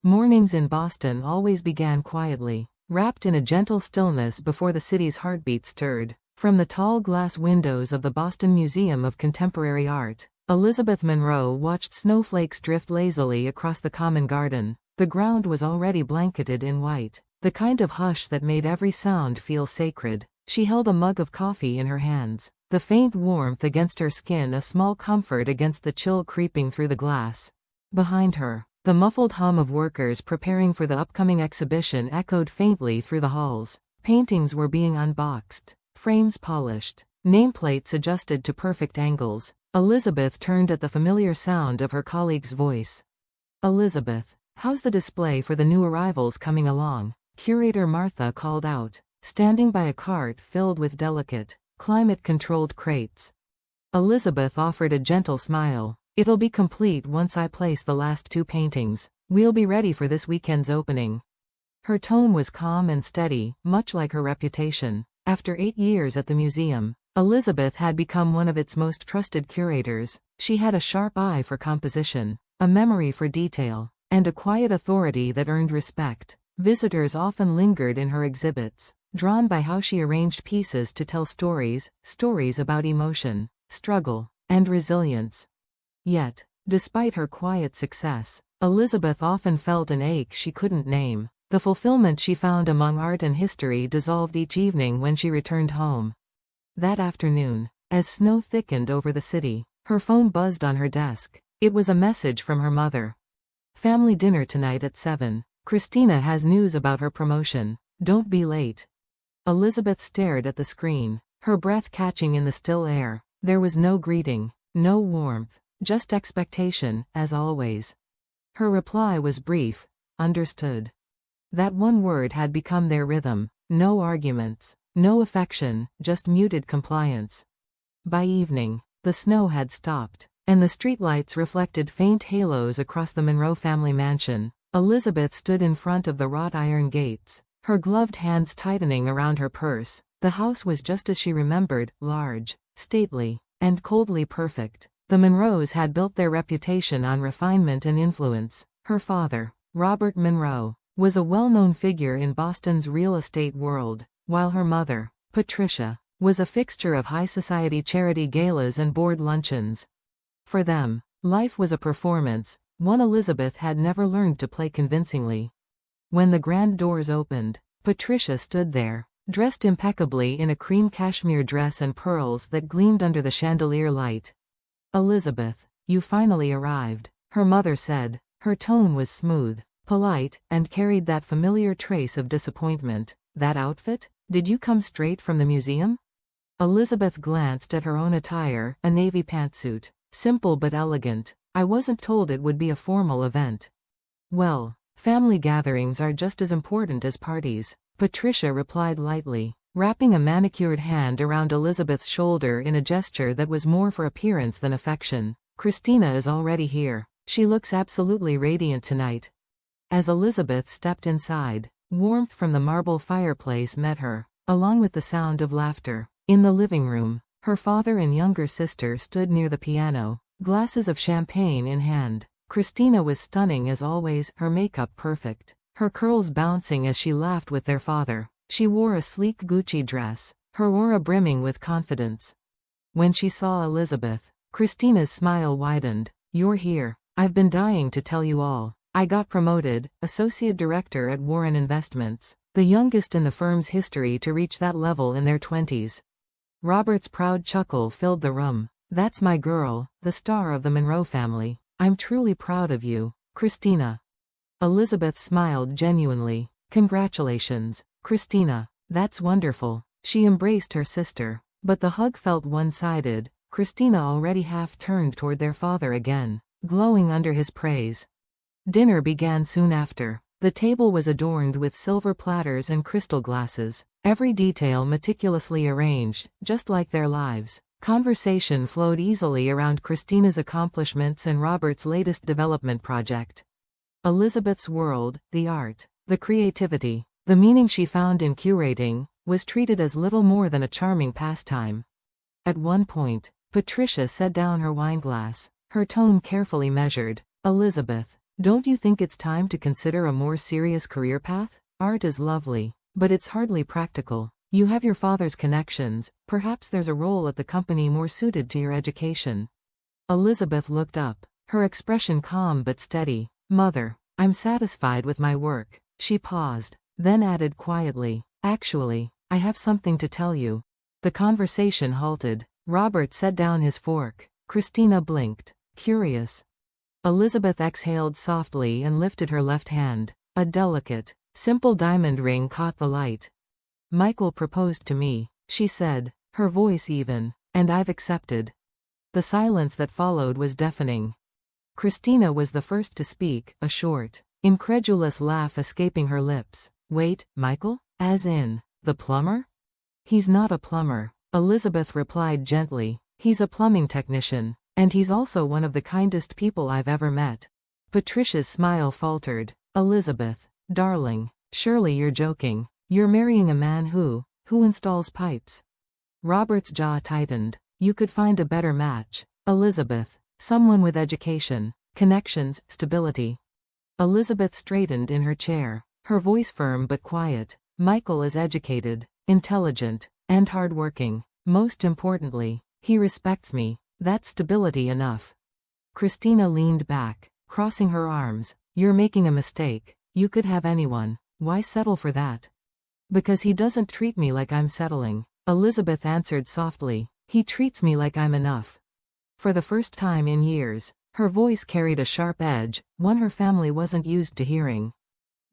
Mornings in Boston always began quietly, wrapped in a gentle stillness before the city's heartbeat stirred. From the tall glass windows of the Boston Museum of Contemporary Art, Elizabeth Monroe watched snowflakes drift lazily across the common garden. The ground was already blanketed in white, the kind of hush that made every sound feel sacred. She held a mug of coffee in her hands, the faint warmth against her skin a small comfort against the chill creeping through the glass. Behind her, the muffled hum of workers preparing for the upcoming exhibition echoed faintly through the halls. Paintings were being unboxed, frames polished, nameplates adjusted to perfect angles. Elizabeth turned at the familiar sound of her colleague's voice. "Elizabeth, how's the display for the new arrivals coming along?" Curator Martha called out, standing by a cart filled with delicate, climate-controlled crates. Elizabeth offered a gentle smile. "It'll be complete once I place the last 2 paintings. We'll be ready for this weekend's opening." Her tone was calm and steady, much like her reputation. After 8 years at the museum, Elizabeth had become one of its most trusted curators. She had a sharp eye for composition, a memory for detail, and a quiet authority that earned respect. Visitors often lingered in her exhibits, drawn by how she arranged pieces to tell stories about emotion, struggle, and resilience. Yet, despite her quiet success, Elizabeth often felt an ache she couldn't name. The fulfillment she found among art and history dissolved each evening when she returned home. That afternoon, as snow thickened over the city, her phone buzzed on her desk. It was a message from her mother. "Family dinner tonight at 7. Christina has news about her promotion. Don't be late." Elizabeth stared at the screen, her breath catching in the still air. There was no greeting, no warmth, just expectation, as always. Her reply was brief: "Understood." That one word had become their rhythm. No arguments, no affection, just muted compliance. By evening, the snow had stopped, and the streetlights reflected faint halos across the Monroe family mansion. Elizabeth stood in front of the wrought iron gates, her gloved hands tightening around her purse. The house was just as she remembered, large, stately, and coldly perfect. The Monroes had built their reputation on refinement and influence. Her father, Robert Monroe, was a well-known figure in Boston's real estate world, while her mother, Patricia, was a fixture of high society charity galas and board luncheons. For them, life was a performance, one Elizabeth had never learned to play convincingly. When the grand doors opened, Patricia stood there, dressed impeccably in a cream cashmere dress and pearls that gleamed under the chandelier light. "Elizabeth, you finally arrived," her mother said. Her tone was smooth, polite, and carried that familiar trace of disappointment. "That outfit? Did you come straight from the museum?" Elizabeth glanced at her own attire, a navy pantsuit, simple but elegant. "I wasn't told it would be a formal event." "Well, family gatherings are just as important as parties," Patricia replied lightly, wrapping a manicured hand around Elizabeth's shoulder in a gesture that was more for appearance than affection. "Christina is already here. She looks absolutely radiant tonight." As Elizabeth stepped inside, warmth from the marble fireplace met her, along with the sound of laughter. In the living room, her father and younger sister stood near the piano, glasses of champagne in hand. Christina was stunning as always, her makeup perfect, her curls bouncing as she laughed with their father. She wore a sleek Gucci dress, her aura brimming with confidence. When she saw Elizabeth, Christina's smile widened. "You're here. I've been dying to tell you all. I got promoted, associate director at Warren Investments, the youngest in the firm's history to reach that level in their 20s. Robert's proud chuckle filled the room. "That's my girl, the star of the Monroe family. I'm truly proud of you, Christina." Elizabeth smiled genuinely. "Congratulations, Christina. That's wonderful." She embraced her sister, but the hug felt one-sided. Christina already half turned toward their father again, glowing under his praise. Dinner began soon after. The table was adorned with silver platters and crystal glasses, every detail meticulously arranged, just like their lives. Conversation flowed easily around Christina's accomplishments and Robert's latest development project. Elizabeth's world, the art, the creativity, the meaning she found in curating, was treated as little more than a charming pastime. At one point, Patricia set down her wineglass, her tone carefully measured. "Elizabeth, Don't you think it's time to consider a more serious career path? Art is lovely, but it's hardly practical. You have your father's connections, perhaps there's a role at the company more suited to your education. Elizabeth looked up, her expression calm but steady. Mother, I'm satisfied with my work. She paused, then added quietly, actually, I have something to tell you. The conversation halted. Robert set down his fork. Christina blinked, curious. Elizabeth exhaled softly and lifted her left hand. A delicate, simple diamond ring caught the light. Michael proposed to me, she said, her voice even, and I've accepted. The silence that followed was deafening. Christina was the first to speak, a short, incredulous laugh escaping her lips. Wait, Michael? As in, the plumber? He's not a plumber, Elizabeth replied gently. He's a plumbing technician, and he's also one of the kindest people I've ever met. Patricia's smile faltered. Elizabeth, darling, surely you're joking. You're marrying a man who installs pipes. Robert's jaw tightened. You could find a better match, Elizabeth. Someone with education, connections, stability. Elizabeth straightened in her chair, her voice firm but quiet. Michael is educated, intelligent, and hardworking. Most importantly, he respects me. That's stability enough. Christina leaned back, crossing her arms. You're making a mistake. You could have anyone. Why settle for that? Because he doesn't treat me like I'm settling, Elizabeth answered softly. He treats me like I'm enough. For the first time in years, her voice carried a sharp edge, one her family wasn't used to hearing.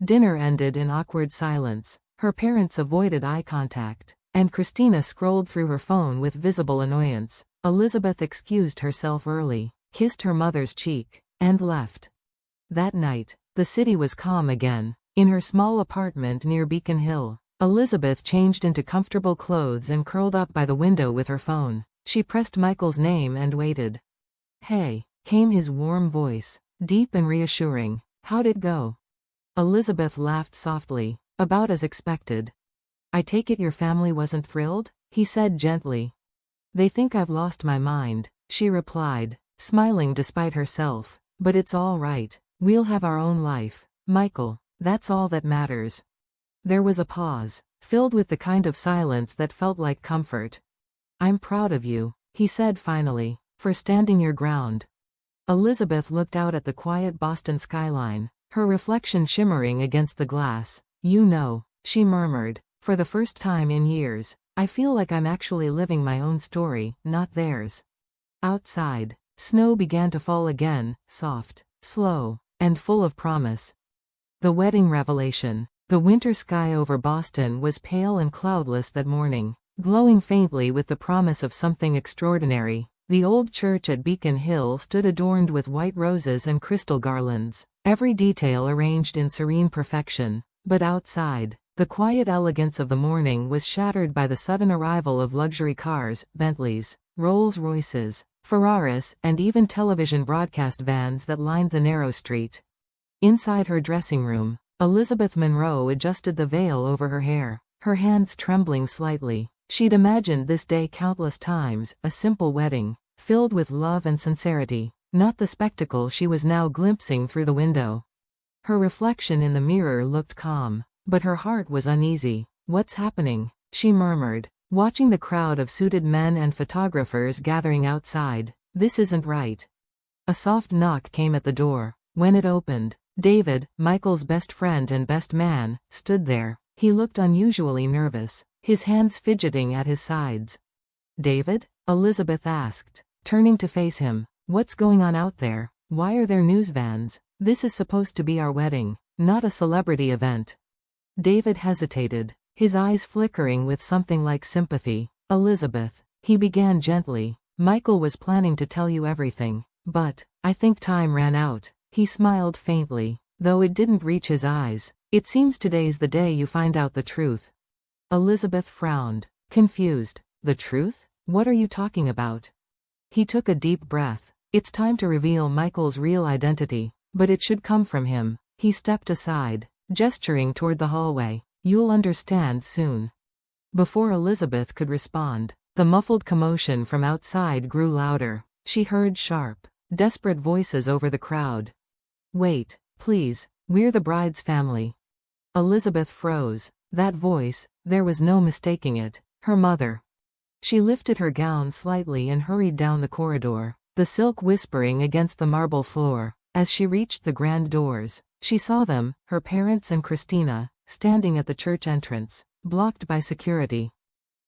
Dinner ended in awkward silence. Her parents avoided eye contact, and Christina scrolled through her phone with visible annoyance. Elizabeth excused herself early, kissed her mother's cheek, and left. That night, the city was calm again. In her small apartment near Beacon Hill, Elizabeth changed into comfortable clothes and curled up by the window with her phone. She pressed Michael's name and waited. Hey, came his warm voice, deep and reassuring. How'd it go? Elizabeth laughed softly, about as expected. I take it your family wasn't thrilled? He said gently. They think I've lost my mind, she replied, smiling despite herself. But it's all right. We'll have our own life, Michael. That's all that matters. There was a pause, filled with the kind of silence that felt like comfort. I'm proud of you, he said finally, for standing your ground. Elizabeth looked out at the quiet Boston skyline, her reflection shimmering against the glass. You know, she murmured, for the first time in years, I feel like I'm actually living my own story, not theirs. Outside, snow began to fall again, soft, slow, and full of promise. The wedding revelation. The winter sky over Boston was pale and cloudless that morning, glowing faintly with the promise of something extraordinary. The old church at Beacon Hill stood adorned with white roses and crystal garlands, every detail arranged in serene perfection. But outside, the quiet elegance of the morning was shattered by the sudden arrival of luxury cars, Bentleys, Rolls-Royces, Ferraris, and even television broadcast vans that lined the narrow street. Inside her dressing room, Elizabeth Monroe adjusted the veil over her hair, her hands trembling slightly. She'd imagined this day countless times, a simple wedding, filled with love and sincerity, not the spectacle she was now glimpsing through the window. Her reflection in the mirror looked calm, but her heart was uneasy. What's happening? She murmured, watching the crowd of suited men and photographers gathering outside. This isn't right. A soft knock came at the door. When it opened, David, Michael's best friend and best man, stood there. He looked unusually nervous, his hands fidgeting at his sides. David? Elizabeth asked, turning to face him. What's going on out there? Why are there news vans? This is supposed to be our wedding, not a celebrity event. David hesitated, his eyes flickering with something like sympathy. Elizabeth, he began gently, Michael was planning to tell you everything, but I think time ran out. He smiled faintly, though it didn't reach his eyes. It seems today's the day you find out the truth. Elizabeth frowned, confused. The truth? What are you talking about? He took a deep breath. It's time to reveal Michael's real identity, but it should come from him. He stepped aside, gesturing toward the hallway. You'll understand soon. Before Elizabeth could respond, the muffled commotion from outside grew louder. She heard sharp, desperate voices over the crowd. Wait, please, we're the bride's family. Elizabeth froze. That voice, there was no mistaking it. Her mother. She lifted her gown slightly and hurried down the corridor, the silk whispering against the marble floor. As she reached the grand doors, she saw them, her parents and Christina, standing at the church entrance, blocked by security.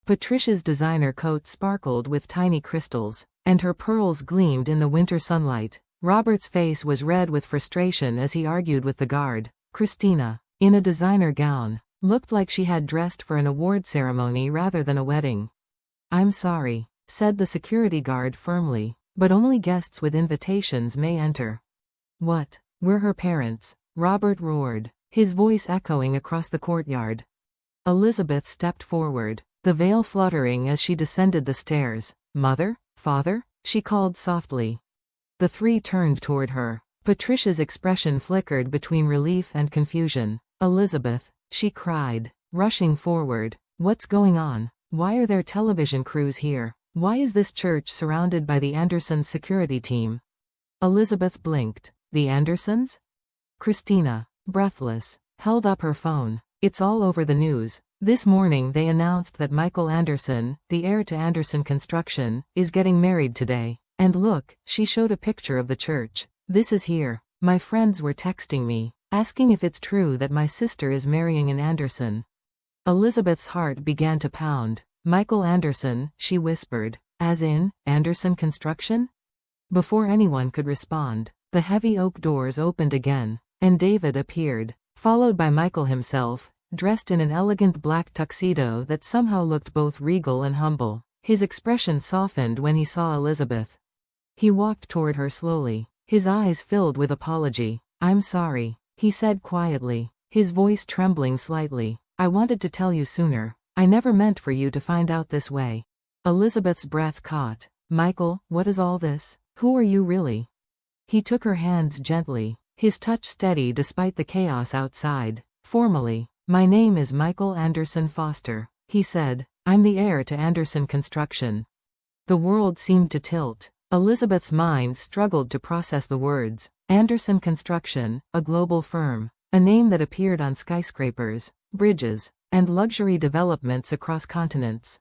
Patricia's designer coat sparkled with tiny crystals, and her pearls gleamed in the winter sunlight. Robert's face was red with frustration as he argued with the guard. Christina, in a designer gown, looked like she had dressed for an award ceremony rather than a wedding. "I'm sorry," said the security guard firmly, "but only guests with invitations may enter." "What? We're her parents," Robert roared, his voice echoing across the courtyard. Elizabeth stepped forward, the veil fluttering as she descended the stairs. "Mother? Father?" she called softly. The three turned toward her. Patricia's expression flickered between relief and confusion. "Elizabeth," she cried, rushing forward. "What's going on? Why are there television crews here? Why is this church surrounded by the Andersons' security team?" Elizabeth blinked. "The Andersons?" Christina, breathless, held up her phone. "It's all over the news. This morning they announced that Michael Anderson, the heir to Anderson Construction, is getting married today. And look," she showed a picture of the church. "This is here. My friends were texting me, asking if it's true that my sister is marrying an Anderson." Elizabeth's heart began to pound. "Michael Anderson," she whispered. "As in, Anderson Construction?" Before anyone could respond, the heavy oak doors opened again, and David appeared, followed by Michael himself, dressed in an elegant black tuxedo that somehow looked both regal and humble. His expression softened when he saw Elizabeth. He walked toward her slowly, his eyes filled with apology. "I'm sorry," he said quietly, his voice trembling slightly. "I wanted to tell you sooner. I never meant for you to find out this way." Elizabeth's breath caught. "Michael, what is all this? Who are you really?" He took her hands gently, his touch steady despite the chaos outside. Formally, "My name is Michael Anderson Foster," he said. "I'm the heir to Anderson Construction." The world seemed to tilt. Elizabeth's mind struggled to process the words. Anderson Construction, a global firm, a name that appeared on skyscrapers, bridges, and luxury developments across continents.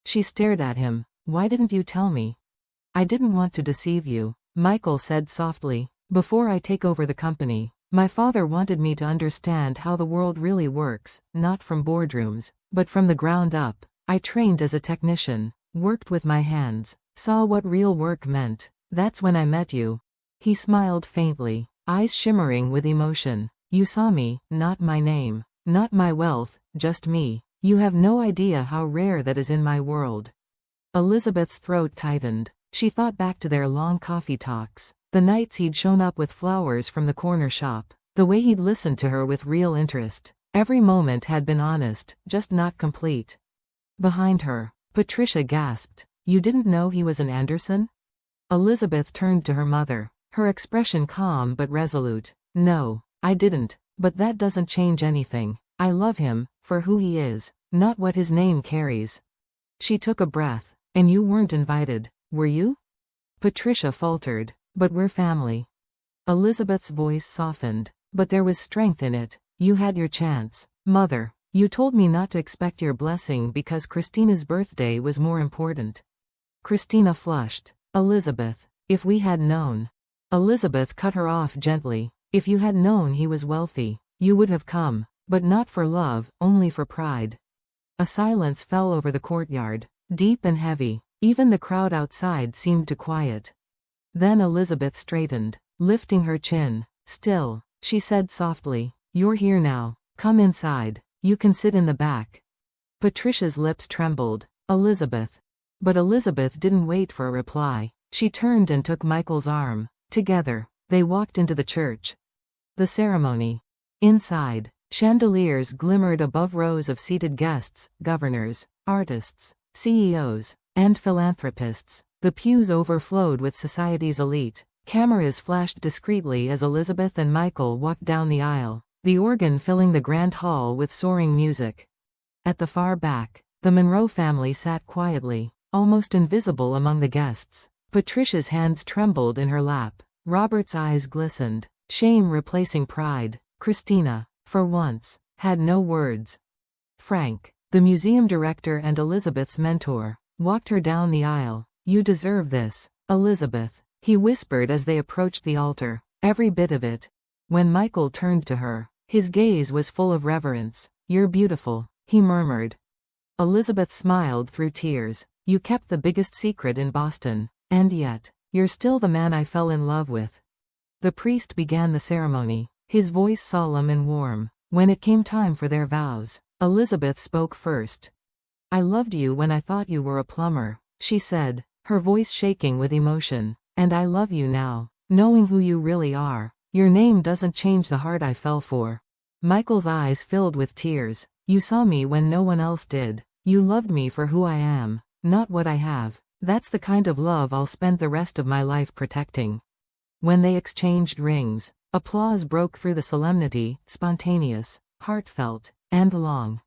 She stared at him. "Why didn't you tell me?" "I didn't want to deceive you," Michael said softly. "Before I take over the company, my father wanted me to understand how the world really works, not from boardrooms, but from the ground up. I trained as a technician, worked with my hands, saw what real work meant. That's when I met you." He smiled faintly, eyes shimmering with emotion. "You saw me, not my name, not my wealth, just me. You have no idea how rare that is in my world." Elizabeth's throat tightened. She thought back to their long coffee talks, the nights he'd shown up with flowers from the corner shop, the way he'd listened to her with real interest. Every moment had been honest, just not complete. Behind her, Patricia gasped. "You didn't know he was an Anderson?" Elizabeth turned to her mother, her expression calm but resolute. "No, I didn't, but that doesn't change anything. I love him, for who he is, not what his name carries." She took a breath. "And you weren't invited, were you?" Patricia faltered. "But we're family." Elizabeth's voice softened, but there was strength in it. "You had your chance, Mother. You told me not to expect your blessing because Christina's birthday was more important." Christina flushed. "Elizabeth, if we had known." Elizabeth cut her off gently. "If you had known he was wealthy, you would have come, but not for love, only for pride." A silence fell over the courtyard, deep and heavy. Even the crowd outside seemed to quiet. Then Elizabeth straightened, lifting her chin. "Still," she said softly, "you're here now. Come inside. You can sit in the back." Patricia's lips trembled. "Elizabeth." But Elizabeth didn't wait for a reply. She turned and took Michael's arm. Together, they walked into the church. The ceremony. Inside, chandeliers glimmered above rows of seated guests, governors, artists, CEOs, and philanthropists. The pews overflowed with society's elite. Cameras flashed discreetly as Elizabeth and Michael walked down the aisle, the organ filling the grand hall with soaring music. At the far back, the Monroe family sat quietly, almost invisible among the guests. Patricia's hands trembled in her lap. Robert's eyes glistened. Shame replacing pride. Christina, for once, had no words. Frank, the museum director and Elizabeth's mentor, walked her down the aisle. You deserve this, Elizabeth, he whispered as they approached the altar. Every bit of it. When Michael turned to her, his gaze was full of reverence. You're beautiful, he murmured. Elizabeth smiled through tears. You kept the biggest secret in Boston, and yet, you're still the man I fell in love with. The priest began the ceremony, his voice solemn and warm. When it came time for their vows, Elizabeth spoke first. I loved you when I thought you were a plumber, she said, her voice shaking with emotion. And I love you now, knowing who you really are. Your name doesn't change the heart I fell for. Michael's eyes filled with tears. You saw me when no one else did. You loved me for who I am, not what I have. That's the kind of love I'll spend the rest of my life protecting. When they exchanged rings, applause broke through the solemnity, spontaneous, heartfelt, and long.